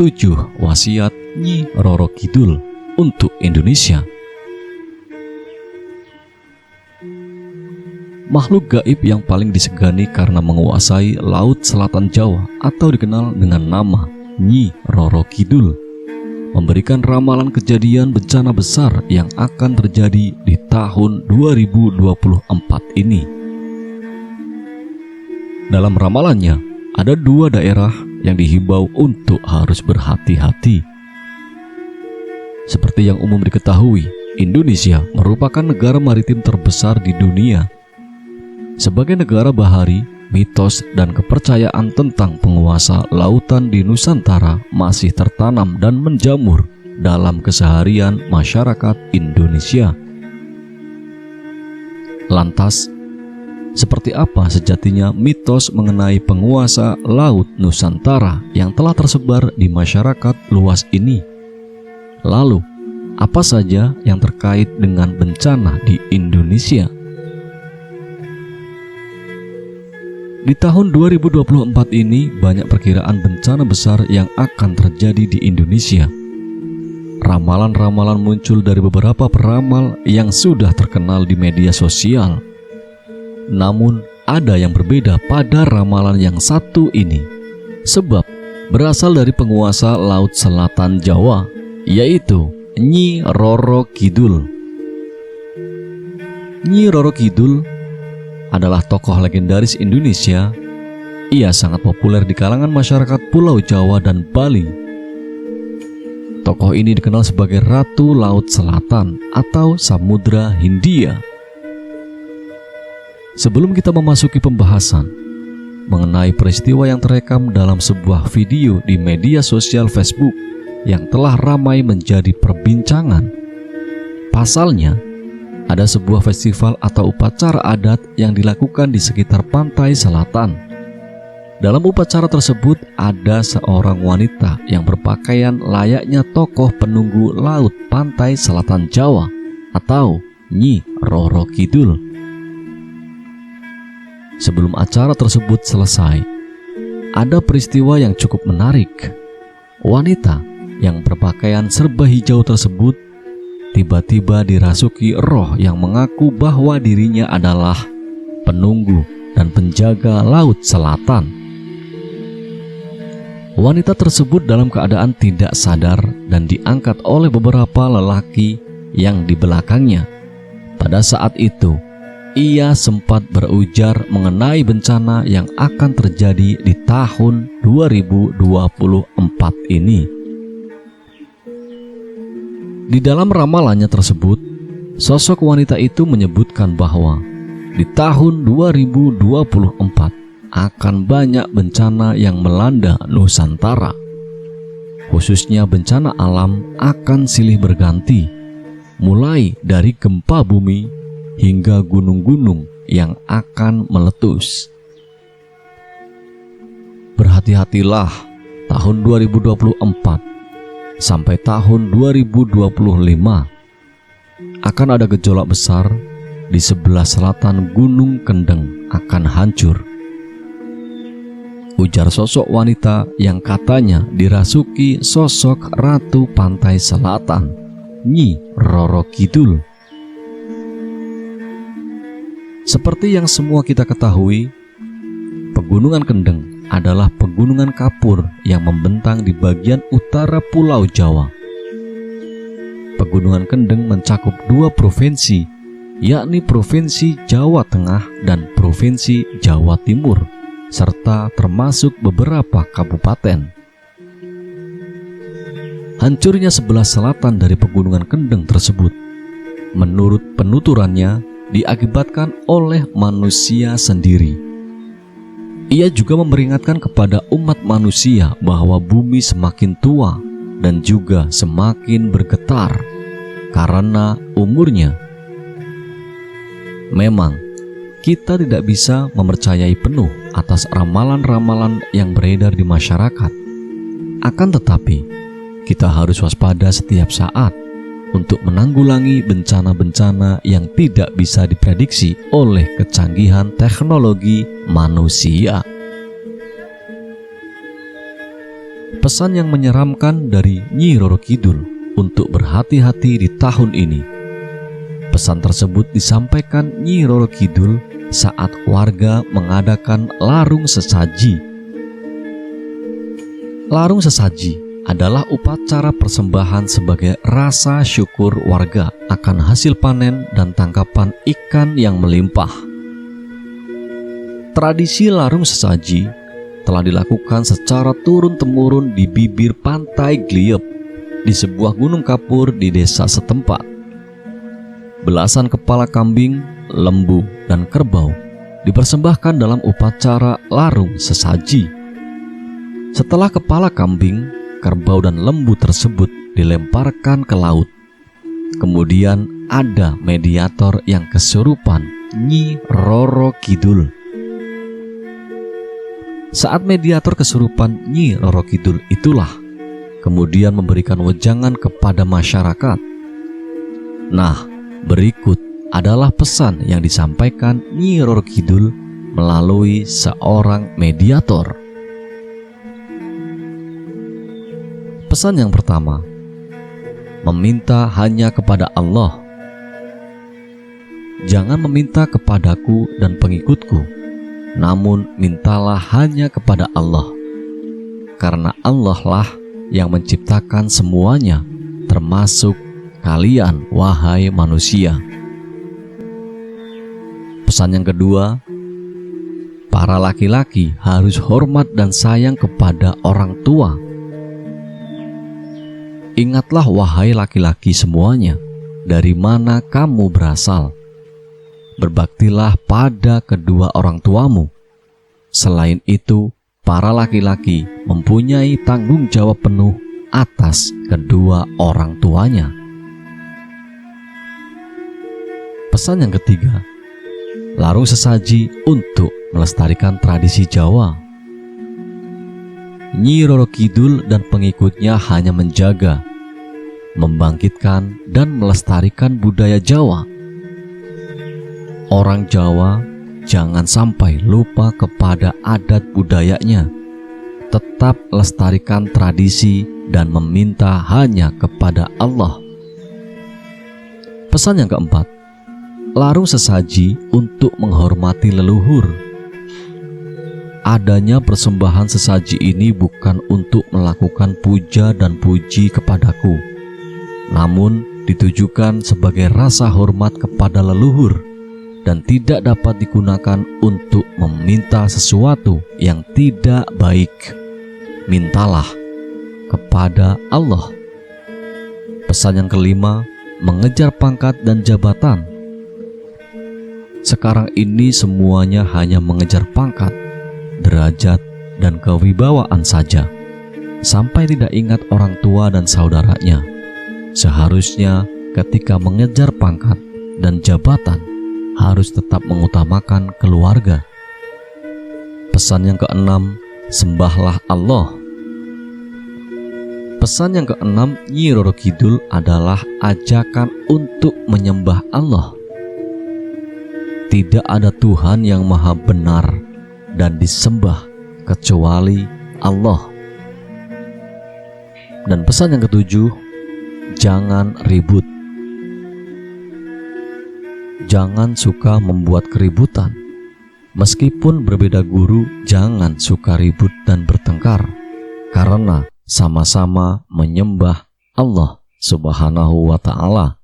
7 wasiat Nyi Roro Kidul untuk Indonesia. Makhluk gaib yang paling disegani karena menguasai Laut Selatan Jawa atau dikenal dengan nama Nyi Roro Kidul memberikan ramalan kejadian bencana besar yang akan terjadi di tahun 2024 ini. Dalam ramalannya, ada 2 daerah yang dihimbau untuk harus berhati-hati. Seperti yang umum diketahui, Indonesia merupakan negara maritim terbesar di dunia. Sebagai negara bahari, mitos dan kepercayaan tentang penguasa lautan di Nusantara masih tertanam dan menjamur dalam keseharian masyarakat Indonesia. Lantas, seperti apa sejatinya mitos mengenai penguasa laut Nusantara yang telah tersebar di masyarakat luas ini? Lalu, apa saja yang terkait dengan bencana di Indonesia? Di tahun 2024 ini banyak perkiraan bencana besar yang akan terjadi di Indonesia. Ramalan-ramalan muncul dari beberapa peramal yang sudah terkenal di media sosial. Namun, ada yang berbeda pada ramalan yang satu ini, sebab berasal dari penguasa Laut Selatan Jawa, yaitu Nyi Roro Kidul. Nyi Roro Kidul adalah tokoh legendaris Indonesia. Ia sangat populer di kalangan masyarakat Pulau Jawa dan Bali. Tokoh ini dikenal sebagai Ratu Laut Selatan atau Samudra Hindia. Sebelum kita memasuki pembahasan mengenai peristiwa yang terekam dalam sebuah video di media sosial Facebook yang telah ramai menjadi perbincangan, pasalnya ada sebuah festival atau upacara adat yang dilakukan di sekitar pantai selatan. Dalam upacara tersebut ada seorang wanita yang berpakaian layaknya tokoh penunggu laut pantai selatan Jawa atau Nyi Roro Kidul. Sebelum acara tersebut selesai, ada peristiwa yang cukup menarik. Wanita yang berpakaian serba hijau tersebut tiba-tiba dirasuki roh yang mengaku bahwa dirinya adalah penunggu dan penjaga Laut Selatan. Wanita tersebut dalam keadaan tidak sadar dan diangkat oleh beberapa lelaki yang di belakangnya. Pada saat itu, ia sempat berujar mengenai bencana yang akan terjadi di tahun 2024 ini. Di dalam ramalannya tersebut, sosok wanita itu menyebutkan bahwa di tahun 2024 akan banyak bencana yang melanda Nusantara. Khususnya bencana alam akan silih berganti, mulai dari gempa bumi hingga gunung-gunung yang akan meletus. Berhati-hatilah tahun 2024 sampai tahun 2025 akan ada gejolak besar di sebelah selatan Gunung Kendeng akan hancur, ujar sosok wanita yang katanya dirasuki sosok Ratu Pantai Selatan, Nyi Roro Kidul. Seperti yang semua kita ketahui, Pegunungan Kendeng adalah pegunungan kapur yang membentang di bagian utara Pulau Jawa. Pegunungan Kendeng mencakup 2 provinsi, yakni Provinsi Jawa Tengah dan Provinsi Jawa Timur, serta termasuk beberapa kabupaten. Hancurnya sebelah selatan dari Pegunungan Kendeng tersebut, menurut penuturannya, diakibatkan oleh manusia sendiri. Ia juga memperingatkan kepada umat manusia bahwa bumi semakin tua dan juga semakin bergetar karena umurnya. Memang, kita tidak bisa mempercayai penuh atas ramalan-ramalan yang beredar di masyarakat. Akan tetapi, kita harus waspada setiap saat untuk menanggulangi bencana-bencana yang tidak bisa diprediksi oleh kecanggihan teknologi manusia. Pesan yang menyeramkan dari Nyi Roro Kidul untuk berhati-hati di tahun ini. Pesan tersebut disampaikan Nyi Roro Kidul saat warga mengadakan larung sesaji. Larung sesaji adalah upacara persembahan sebagai rasa syukur warga akan hasil panen dan tangkapan ikan yang melimpah. Tradisi larung sesaji telah dilakukan secara turun-temurun di bibir pantai Gliep di sebuah gunung kapur di desa setempat. Belasan kepala kambing, lembu, dan kerbau dipersembahkan dalam upacara larung sesaji. Setelah kepala kambing, kerbau, dan lembu tersebut dilemparkan ke laut, kemudian ada mediator yang kesurupan Nyi Roro Kidul. Saat mediator kesurupan Nyi Roro Kidul itulah kemudian memberikan wejangan kepada masyarakat. Nah, berikut adalah pesan yang disampaikan Nyi Roro Kidul melalui seorang mediator. Pesan yang pertama, meminta hanya kepada Allah. Jangan meminta kepadaku dan pengikutku, namun mintalah hanya kepada Allah, karena Allah lah yang menciptakan semuanya, termasuk kalian, wahai manusia. Pesan yang kedua, para laki-laki harus hormat dan sayang kepada orang tua. Ingatlah, wahai laki-laki semuanya, dari mana kamu berasal. Berbaktilah pada kedua orang tuamu. Selain itu, para laki-laki mempunyai tanggung jawab penuh atas kedua orang tuanya. Pesan yang ketiga, larung sesaji untuk melestarikan tradisi Jawa. Nyi Roro Kidul dan pengikutnya hanya menjaga, membangkitkan, dan melestarikan budaya Jawa. Orang Jawa jangan sampai lupa kepada adat budayanya. Tetap lestarikan tradisi dan meminta hanya kepada Allah. Pesan yang keempat, larung sesaji untuk menghormati leluhur. Adanya persembahan sesaji ini bukan untuk melakukan puja dan puji kepadaku, namun ditujukan sebagai rasa hormat kepada leluhur dan tidak dapat digunakan untuk meminta sesuatu yang tidak baik. Mintalah kepada Allah. Pesan yang kelima, mengejar pangkat dan jabatan. Sekarang ini semuanya hanya mengejar pangkat, derajat, dan kewibawaan saja, sampai tidak ingat orang tua dan saudaranya. Seharusnya ketika mengejar pangkat dan jabatan harus tetap mengutamakan keluarga. Pesan yang keenam, sembahlah Allah. Pesan yang keenam Nyi Roro Kidul adalah ajakan untuk menyembah Allah. Tidak ada Tuhan yang maha benar dan disembah kecuali Allah. Dan pesan yang ketujuh, jangan ribut. Jangan suka membuat keributan. Meskipun berbeda guru, jangan suka ribut dan bertengkar, karena sama-sama menyembah Allah Subhanahu wa Ta'ala.